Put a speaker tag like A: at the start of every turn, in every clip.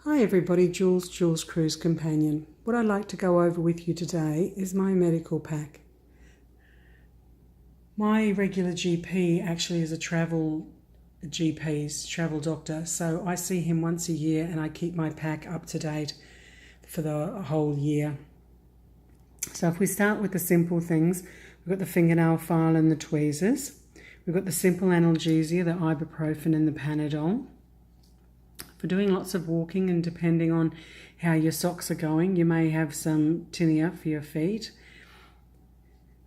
A: Hi everybody, Jules Cruise Companion. What I'd like to go over with you today is my medical pack. My regular GP actually is a travel doctor, so I see him once a year and I keep my pack up to date for the whole year. So if we start with the simple things, we've got the fingernail file and the tweezers. We've got the simple analgesia, the ibuprofen and the Panadol. For doing lots of walking and depending on how your socks are going, you may have some tinea for your feet.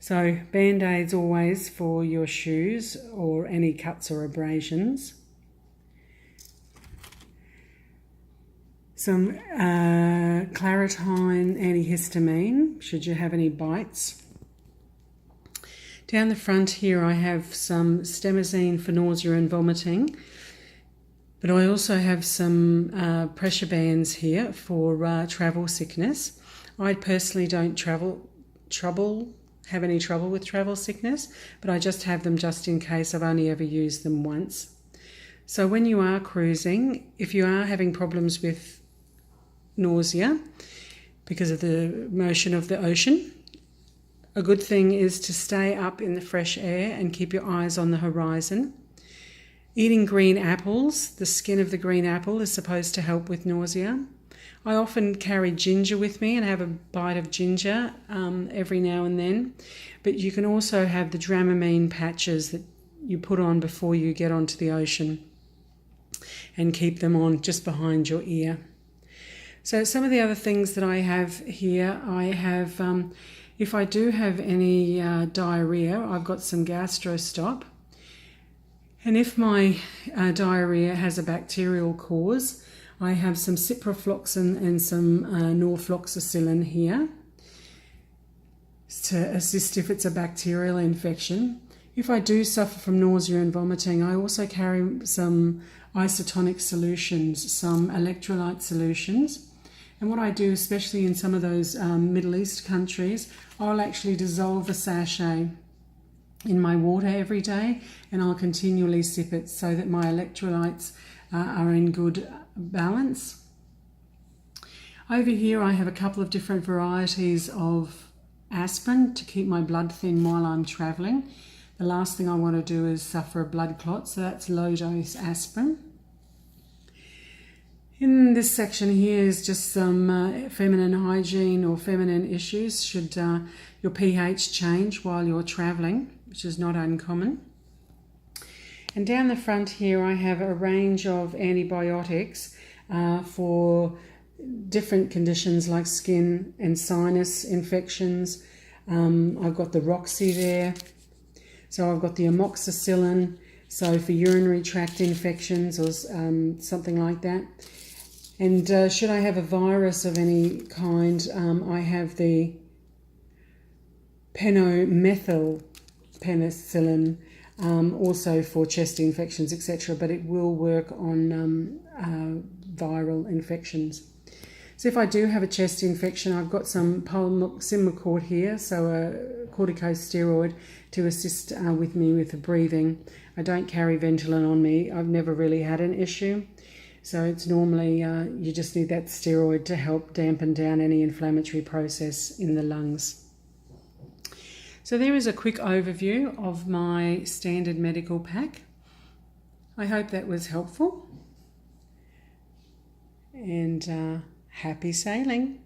A: So band-aids always for your shoes or any cuts or abrasions. Some Claratyne antihistamine, should you have any bites. Down the front here I have some stemazine for nausea and vomiting. But I also have some pressure bands here for travel sickness. I personally don't have any trouble with travel sickness, but I just have them just in case. I've only ever used them once. So when you are cruising, if you are having problems with nausea because of the motion of the ocean, a good thing is to stay up in the fresh air and keep your eyes on the horizon. Eating green apples, the skin of the green apple is supposed to help with nausea. I often carry ginger with me and have a bite of ginger every now and then. But you can also have the Dramamine patches that you put on before you get onto the ocean and keep them on just behind your ear. So some of the other things that I have here, I have, if I do have any diarrhea, I've got some GastroStop. And if my diarrhea has a bacterial cause, I have some ciprofloxacin and some norfloxacillin here to assist if it's a bacterial infection. If I do suffer from nausea and vomiting, I also carry some isotonic solutions, some electrolyte solutions. And what I do, especially in some of those Middle East countries, I'll actually dissolve a sachet in my water every day, and I'll continually sip it so that my electrolytes are in good balance. Over here I have a couple of different varieties of aspirin to keep my blood thin while I'm travelling. The last thing I want to do is suffer a blood clot, so that's low dose aspirin. In this section here is just some feminine hygiene or feminine issues should your pH change while you're travelling, which is not uncommon. And down the front here I have a range of antibiotics for different conditions like skin and sinus infections. I've got the Roxy there. So I've got the amoxicillin, so for urinary tract infections or something like that. And should I have a virus of any kind, I have the penicillin, also for chest infections, etc. But it will work on viral infections. So if I do have a chest infection, I've got some Simacort here, so a corticosteroid to assist with me with the breathing. I don't carry Ventolin on me. I've never really had an issue. So it's normally you just need that steroid to help dampen down any inflammatory process in the lungs. So there is a quick overview of my standard medical pack. I hope that was helpful, and happy sailing.